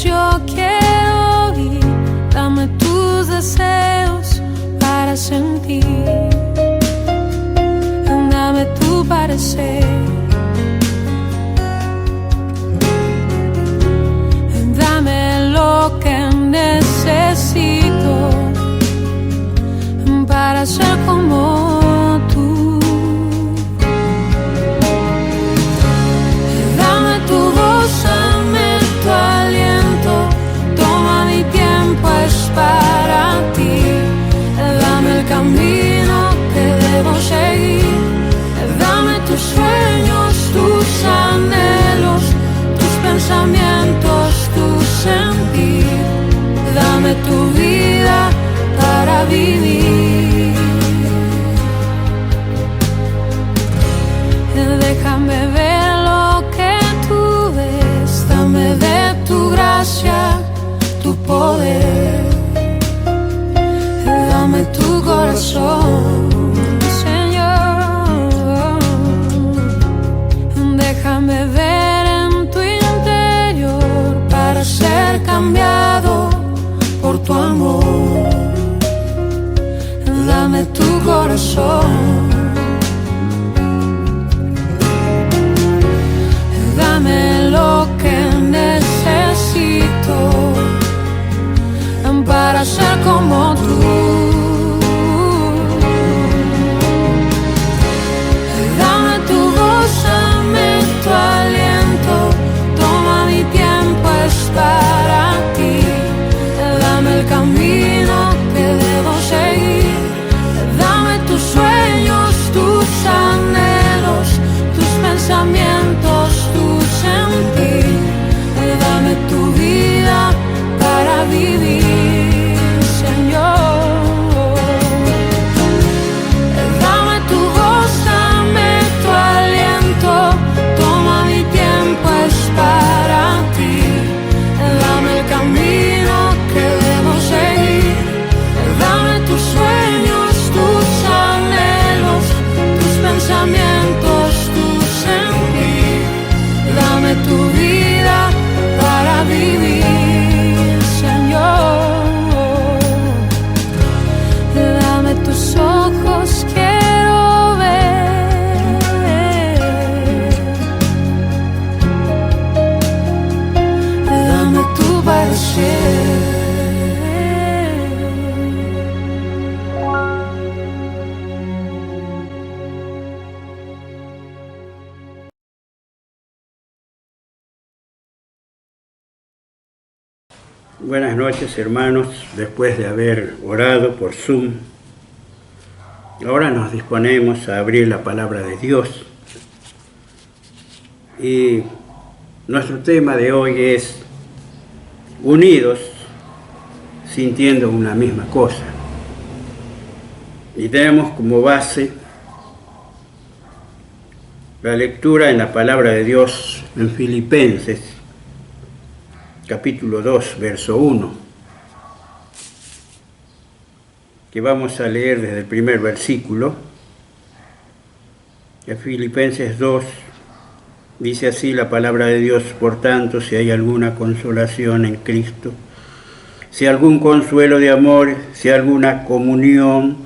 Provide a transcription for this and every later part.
yo quiero ir. Dame tus deseos para sentir. Dame tu parecer. Dame lo que necesito para ser como tú. Dame tu voz, dame tu aliento. Toma mi tiempo, es para ti. Dame el camino que debo seguir. Dame tus sueños, tus anhelos, tus pensamientos, tu sentir. Dame tu vida para vivir. Déjame ver lo que tú ves. Dame de tu gracia, tu poder. Dame tu corazón, Señor. Déjame ver en tu interior para ser cambiado por tu amor. Dame tu corazón. Dame lo que necesito para ser como tú. Dame tu voz, dame tu aliento. Toma mi tiempo, es para ti. Dame el camino que debo seguir. Dame tus sueños, tus anhelos, tus pensamientos, tu sentir. Dame tu vida para vivir, Señor. Dame tu voz, dame tu aliento. Toma mi tiempo, es para ti. Dame el camino que debo seguir. Dame tus sueños, tus anhelos, tus pensamientos, tu sentir. Dame tu vida para vivir, Señor. Dame tus ojos, quiero ver. Dame tu parecer. Buenas noches, hermanos. Después de haber orado por Zoom, ahora nos disponemos a abrir la palabra de Dios. Y nuestro tema de hoy es unidos sintiendo una misma cosa. Y tenemos como base la lectura en la palabra de Dios en Filipenses, capítulo 2, verso 1, que vamos a leer desde el primer versículo. En Filipenses 2 dice así la palabra de Dios: por tanto, si hay alguna consolación en Cristo, si algún consuelo de amor, si alguna comunión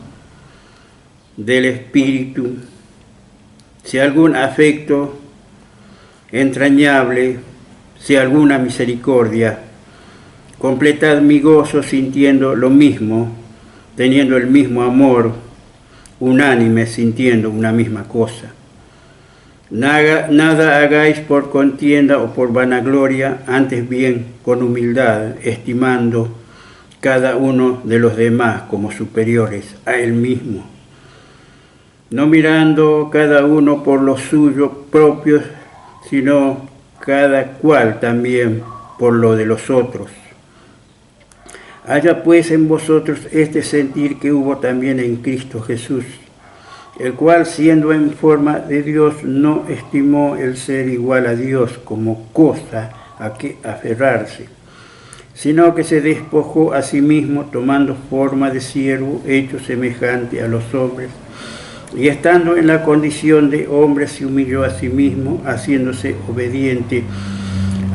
del Espíritu, si algún afecto entrañable, si alguna misericordia, completad mi gozo sintiendo lo mismo, teniendo el mismo amor, unánime, sintiendo una misma cosa. Nada hagáis por contienda o por vanagloria, antes bien con humildad, estimando cada uno de los demás como superiores a él mismo, no mirando cada uno por los suyos propios, sino cada cual también por lo de los otros. Haya pues en vosotros este sentir que hubo también en Cristo Jesús, el cual, siendo en forma de Dios, no estimó el ser igual a Dios como cosa a que aferrarse, sino que se despojó a sí mismo, tomando forma de siervo, hecho semejante a los hombres, y estando en la condición de hombre se humilló a sí mismo, haciéndose obediente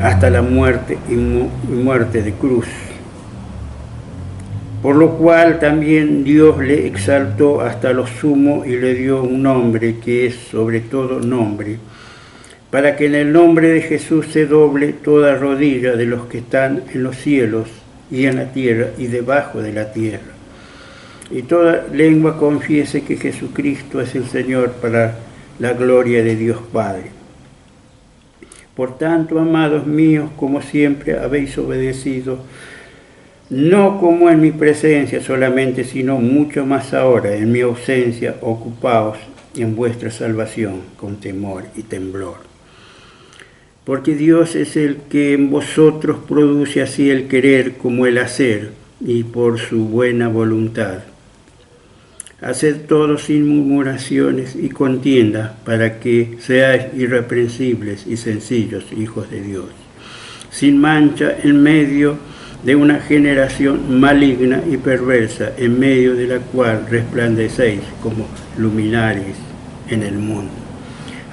hasta la muerte y muerte de cruz. Por lo cual también Dios le exaltó hasta lo sumo y le dio un nombre que es sobre todo nombre, para que en el nombre de Jesús se doble toda rodilla de los que están en los cielos y en la tierra y debajo de la tierra, y toda lengua confiese que Jesucristo es el Señor, para la gloria de Dios Padre. Por tanto, amados míos, como siempre habéis obedecido, no como en mi presencia solamente, sino mucho más ahora, en mi ausencia, ocupaos en vuestra salvación con temor y temblor. Porque Dios es el que en vosotros produce así el querer como el hacer, y por su buena voluntad. Haced todo sin murmuraciones y contienda, para que seáis irreprensibles y sencillos hijos de Dios, sin mancha en medio de una generación maligna y perversa, en medio de la cual resplandecéis como luminares en el mundo.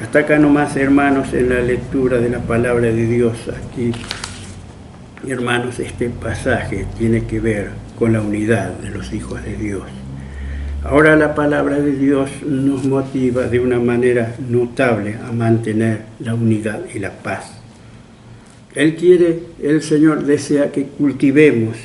Hasta acá nomás, hermanos, en la lectura de la palabra de Dios. Aquí, hermanos, este pasaje tiene que ver con la unidad de los hijos de Dios. Ahora la palabra de Dios nos motiva de una manera notable a mantener la unidad y la paz. El Señor desea que cultivemos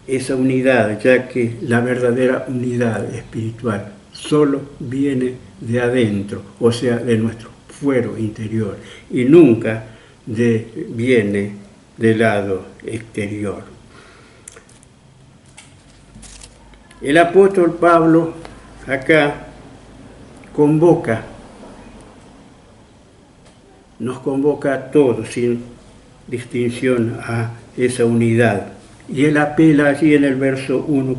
esa unidad, ya que la verdadera unidad espiritual solo viene de adentro, o sea, de nuestro fuero interior, y nunca viene del lado exterior. El apóstol Pablo acá nos convoca a todos sin distinción a esa unidad. Y él apela allí en el verso 1,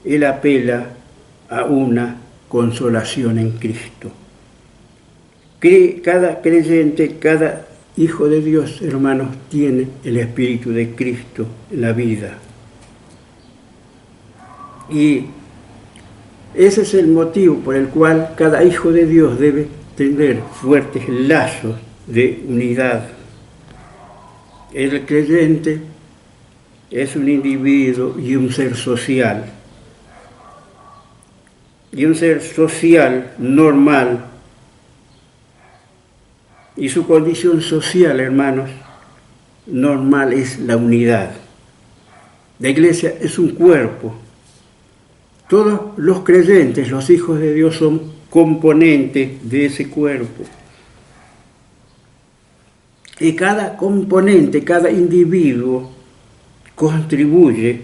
él apela a una consolación en Cristo. Cada creyente, cada hijo de Dios, hermanos, tiene el Espíritu de Cristo en la vida. Y ese es el motivo por el cual cada hijo de Dios debe tener fuertes lazos de unidad. El creyente es un individuo y un ser social. Y un ser social normal. Y su condición social, hermanos, normal es la unidad. La iglesia es un cuerpo. Todos los creyentes, los hijos de Dios, son componentes de ese cuerpo. Y cada componente, cada individuo, contribuye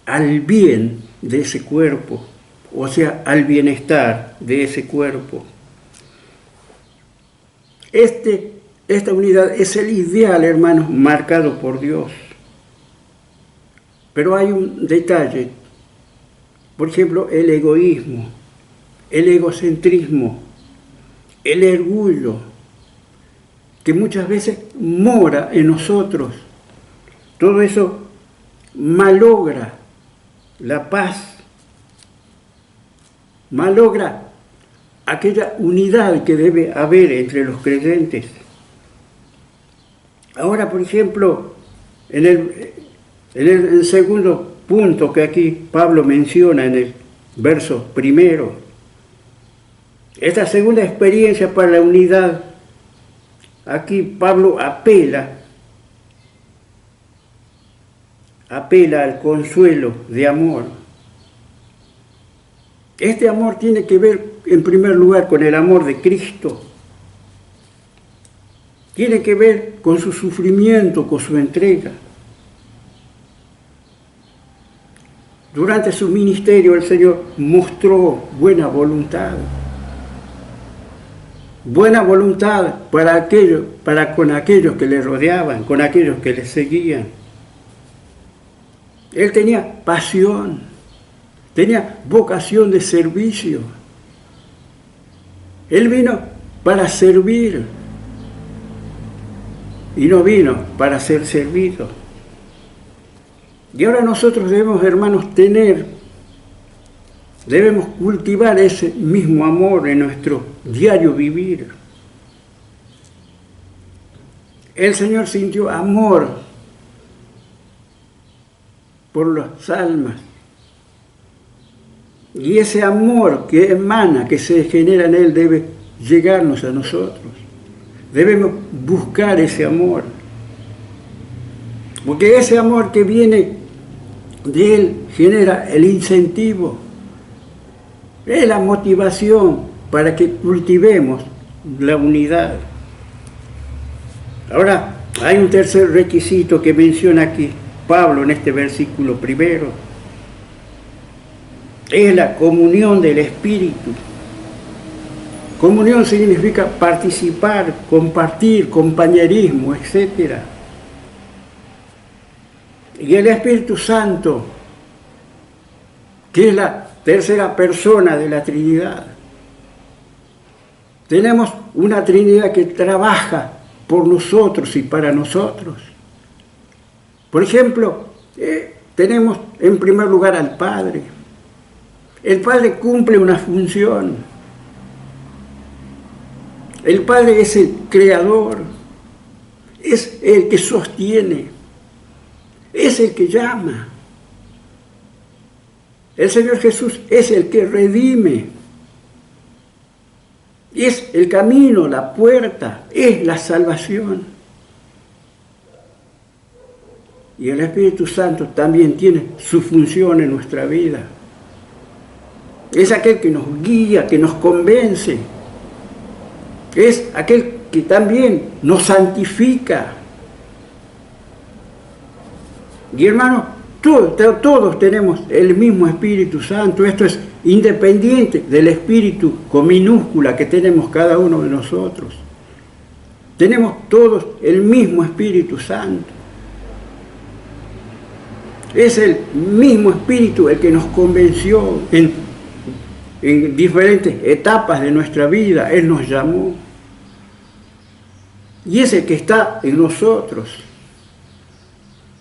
al bien de ese cuerpo, o sea, al bienestar de ese cuerpo. Esta unidad es el ideal, hermanos, marcado por Dios. Pero hay un detalle. Por ejemplo, el egoísmo, el egocentrismo, el orgullo, que muchas veces mora en nosotros. Todo eso malogra la paz, malogra aquella unidad que debe haber entre los creyentes. Ahora, por ejemplo, en el segundo punto que aquí Pablo menciona en el verso 1, esta segunda experiencia para la unidad, aquí Pablo apela al consuelo de amor. Este amor tiene que ver, en primer lugar, con el amor de Cristo. Tiene que ver con su sufrimiento, con su entrega. Durante su ministerio el Señor mostró buena voluntad. Buena voluntad para con aquellos que le rodeaban, con aquellos que le seguían. Él tenía pasión, tenía vocación de servicio. Él vino para servir y no vino para ser servido. Y ahora nosotros debemos, hermanos, debemos cultivar ese mismo amor en nuestro diario vivir. El Señor sintió amor por las almas. Y ese amor que emana, que se genera en Él, debe llegarnos a nosotros. Debemos buscar ese amor. Porque ese amor que viene de Él genera el incentivo, es la motivación para que cultivemos la unidad. Ahora, hay un tercer requisito que menciona aquí Pablo en este versículo primero. Es la comunión del Espíritu. Comunión significa participar, compartir, compañerismo, etc. Y el Espíritu Santo, que es la tercera persona de la Trinidad. Tenemos una Trinidad que trabaja por nosotros y para nosotros. Por ejemplo, tenemos en primer lugar al Padre. El Padre cumple una función. El Padre es el creador, es el que sostiene, es el que llama. El Señor Jesús es el que redime, es el camino, la puerta, es la salvación. Y el Espíritu Santo también tiene su función en nuestra vida. Es aquel que nos guía, que nos convence. Es aquel que también nos santifica. Y hermanos, todos tenemos el mismo Espíritu Santo. Esto es independiente del Espíritu con minúscula que tenemos cada uno de nosotros. Tenemos todos el mismo Espíritu Santo. Es el mismo Espíritu el que nos convenció en diferentes etapas de nuestra vida. Él nos llamó. Y es el que está en nosotros.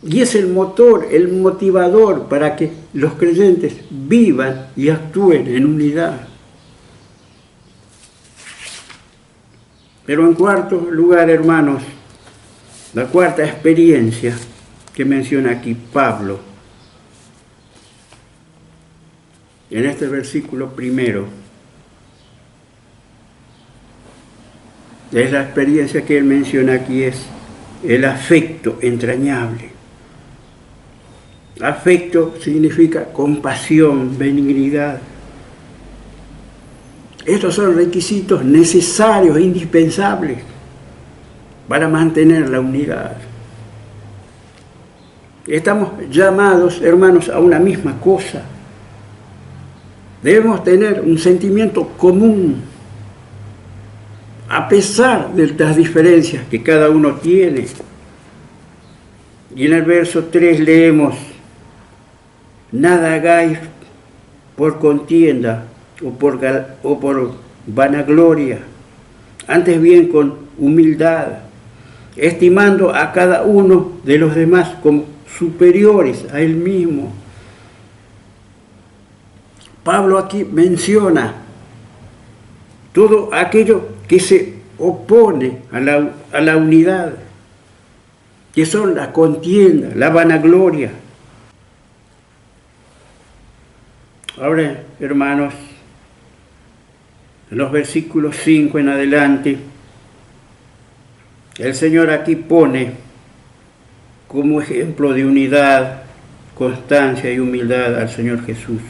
Y es el motor, el motivador para que los creyentes vivan y actúen en unidad. Pero en cuarto lugar, hermanos, la cuarta experiencia que menciona aquí Pablo, en este versículo primero, es la experiencia que él menciona aquí, es el afecto entrañable. Afecto significa compasión, benignidad. Estos son requisitos necesarios, indispensables para mantener la unidad. Estamos llamados, hermanos, a una misma cosa. Debemos tener un sentimiento común, a pesar de las diferencias que cada uno tiene. Y en el verso 3 leemos: nada hagáis por contienda o por vanagloria, antes bien con humildad, estimando a cada uno de los demás como superiores a él mismo. Pablo aquí menciona todo aquello que se opone a la unidad, que son la contienda, la vanagloria. Ahora, hermanos, en los versículos 5 en adelante, el Señor aquí pone como ejemplo de unidad, constancia y humildad al Señor Jesús.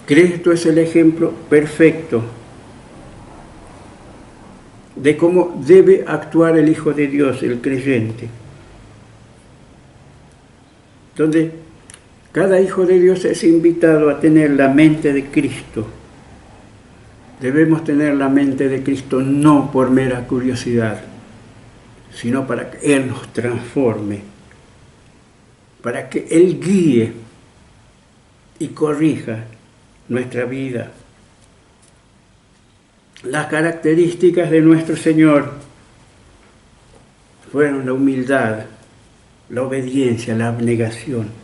Cristo es el ejemplo perfecto de cómo debe actuar el Hijo de Dios, el creyente, donde cada hijo de Dios es invitado a tener la mente de Cristo. Debemos tener la mente de Cristo no por mera curiosidad, sino para que Él nos transforme, para que Él guíe y corrija nuestra vida. Las características de nuestro Señor fueron la humildad, la obediencia, la abnegación.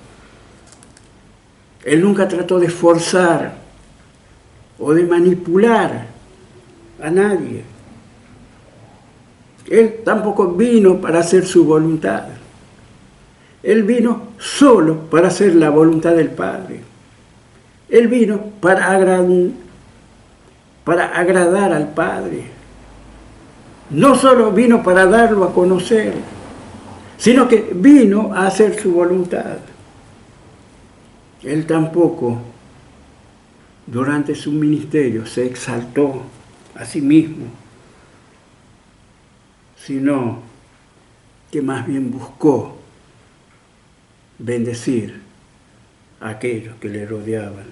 Él nunca trató de forzar o de manipular a nadie. Él tampoco vino para hacer su voluntad. Él vino solo para hacer la voluntad del Padre. Él vino para agradar al Padre. No solo vino para darlo a conocer, sino que vino a hacer su voluntad. Él tampoco, durante su ministerio, se exaltó a sí mismo, sino que más bien buscó bendecir a aquellos que le rodeaban.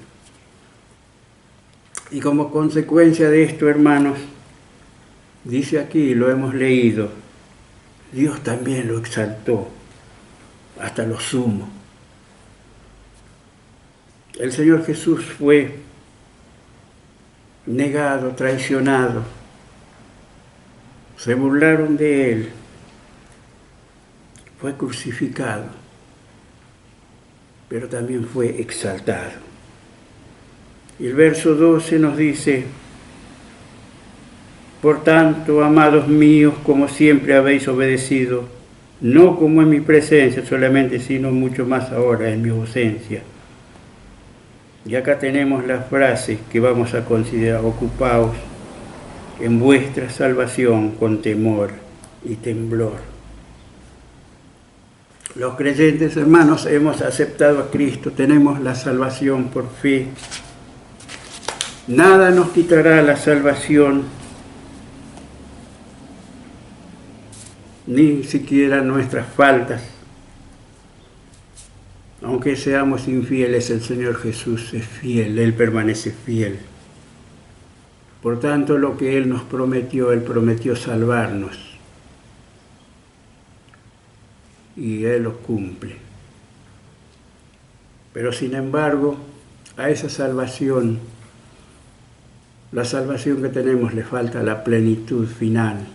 Y como consecuencia de esto, hermanos, dice aquí, lo hemos leído, Dios también lo exaltó hasta lo sumo. El Señor Jesús fue negado, traicionado. Se burlaron de Él. Fue crucificado, pero también fue exaltado. Y el verso 12 nos dice: por tanto, amados míos, como siempre habéis obedecido, no como en mi presencia solamente, sino mucho más ahora en mi ausencia. Y acá tenemos la frase que vamos a considerar: ocupaos en vuestra salvación con temor y temblor. Los creyentes, hermanos, hemos aceptado a Cristo, tenemos la salvación por fe. Nada nos quitará la salvación, ni siquiera nuestras faltas. Aunque seamos infieles, el Señor Jesús es fiel, Él permanece fiel. Por tanto, lo que Él prometió salvarnos. Y Él lo cumple. Pero sin embargo, a esa salvación, la salvación que tenemos, le falta la plenitud final.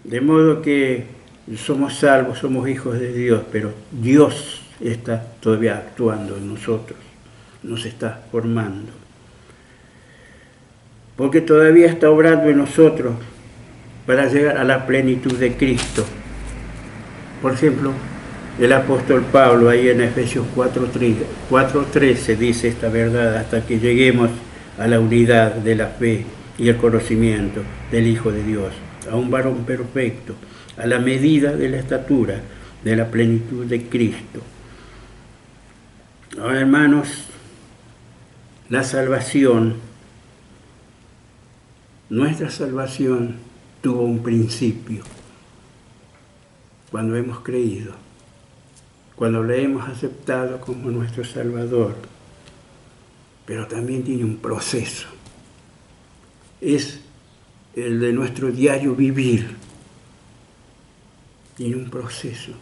De modo que somos salvos, somos hijos de Dios, pero Dios está todavía actuando en nosotros, nos está formando. Porque todavía está obrando en nosotros para llegar a la plenitud de Cristo. Por ejemplo, el apóstol Pablo, ahí en Efesios 4:13, dice esta verdad: hasta que lleguemos a la unidad de la fe y el conocimiento del Hijo de Dios, a un varón perfecto, a la medida de la estatura de la plenitud de Cristo. Ahora, hermanos, la salvación, nuestra salvación tuvo un principio cuando hemos creído, cuando le hemos aceptado como nuestro Salvador, pero también tiene un proceso. Es el de nuestro diario vivir. Tiene un proceso.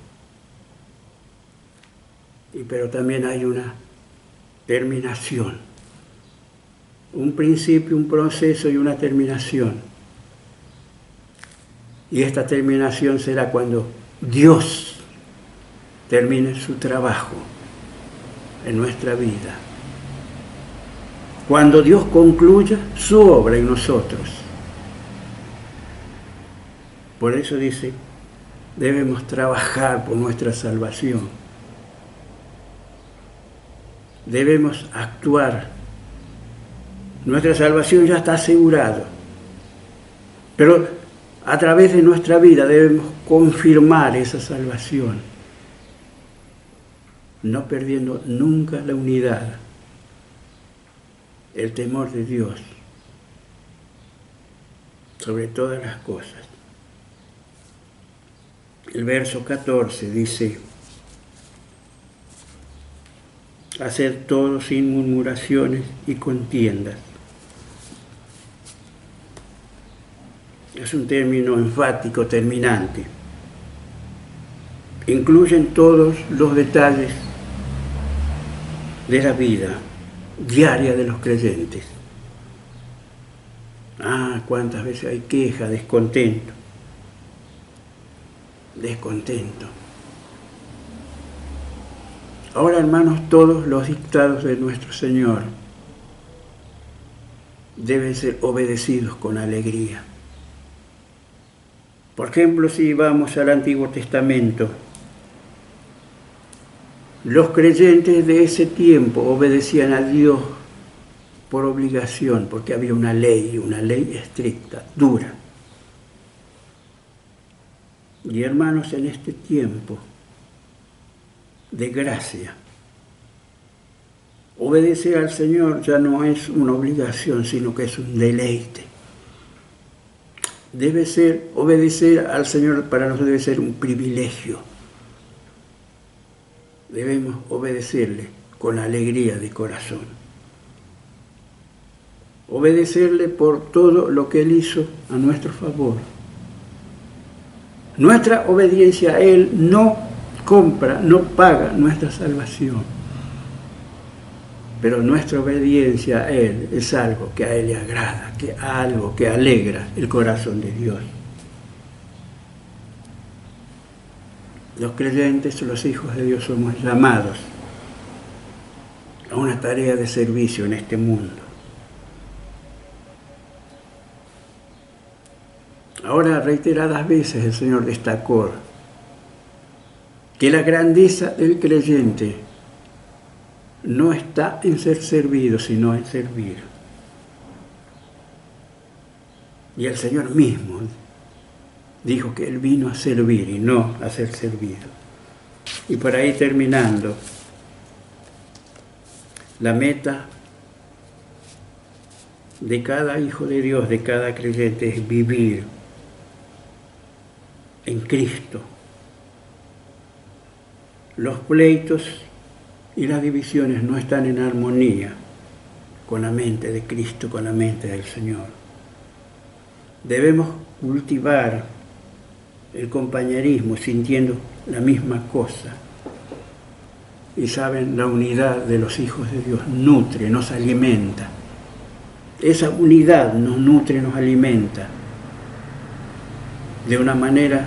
Pero también hay una terminación. Un principio, un proceso y una terminación. Y esta terminación será cuando Dios termine su trabajo en nuestra vida. Cuando Dios concluya su obra en nosotros. Por eso dice, debemos trabajar por nuestra salvación. Debemos actuar. Nuestra salvación ya está asegurada. Pero a través de nuestra vida debemos confirmar esa salvación, no perdiendo nunca la unidad, el temor de Dios, sobre todas las cosas. El verso 14 dice: hacer todo sin murmuraciones y contiendas. Es un término enfático, terminante. Incluyen todos los detalles de la vida diaria de los creyentes. Cuántas veces hay queja, descontento. Ahora, hermanos, todos los dictados de nuestro Señor deben ser obedecidos con alegría. Por ejemplo, si vamos al Antiguo Testamento, los creyentes de ese tiempo obedecían a Dios por obligación, porque había una ley estricta, dura. Y hermanos, en este tiempo de gracia, obedecer al Señor ya no es una obligación, sino que es un deleite. Obedecer al Señor para nosotros debe ser un privilegio. Debemos obedecerle con alegría de corazón. Obedecerle por todo lo que Él hizo a nuestro favor. Nuestra obediencia a Él no compra, no paga nuestra salvación. Pero nuestra obediencia a Él es algo que a Él le agrada, algo que alegra el corazón de Dios. Los creyentes, los hijos de Dios, somos llamados a una tarea de servicio en este mundo. Ahora, reiteradas veces el Señor destacó que la grandeza del creyente no está en ser servido, sino en servir. Y el Señor mismo dijo que Él vino a servir y no a ser servido. Y por ahí terminando, la meta de cada hijo de Dios, de cada creyente, es vivir en Cristo. Los pleitos y las divisiones no están en armonía con la mente de Cristo, con la mente del Señor. Debemos cultivar el compañerismo sintiendo la misma cosa. Y saben, la unidad de los hijos de Dios nutre, nos alimenta. Esa unidad nos nutre, nos alimenta de una manera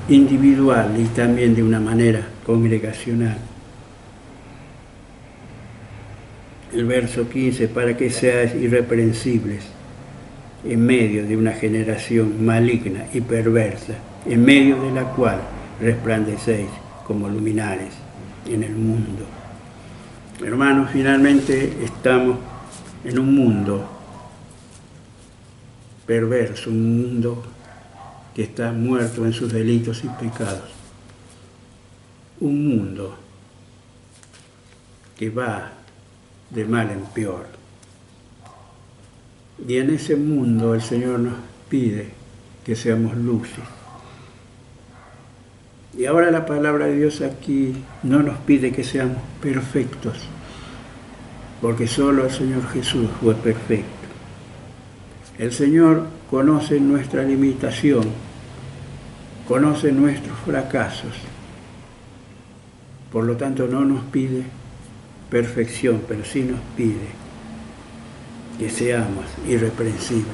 individual y también de una manera congregacional. El verso 15, para que seáis irreprensibles en medio de una generación maligna y perversa, en medio de la cual resplandecéis como luminares en el mundo. Hermanos, finalmente estamos en un mundo perverso, un mundo que está muerto en sus delitos y pecados. Un mundo que va de mal en peor. Y en ese mundo el Señor nos pide que seamos luces. Y ahora la palabra de Dios aquí no nos pide que seamos perfectos, porque solo el Señor Jesús fue perfecto. El Señor conoce nuestra limitación, conoce nuestros fracasos. Por lo tanto, no nos pide perfección, pero sí nos pide que seamos irreprensibles.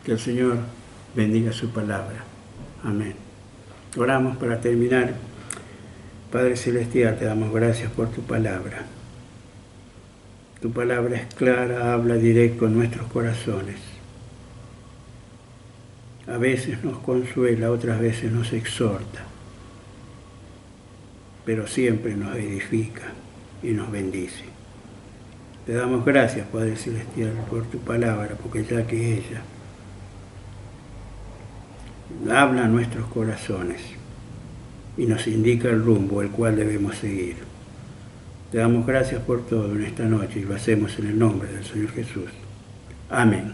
Que el Señor bendiga su palabra. Amén. Oramos para terminar. Padre Celestial, te damos gracias por tu palabra. Tu palabra es clara, habla directo a nuestros corazones. A veces nos consuela, otras veces nos exhorta, pero siempre nos edifica y nos bendice. Te damos gracias, Padre Celestial, por tu palabra, porque ya que ella habla a nuestros corazones y nos indica el rumbo el cual debemos seguir. Te damos gracias por todo en esta noche y lo hacemos en el nombre del Señor Jesús. Amén.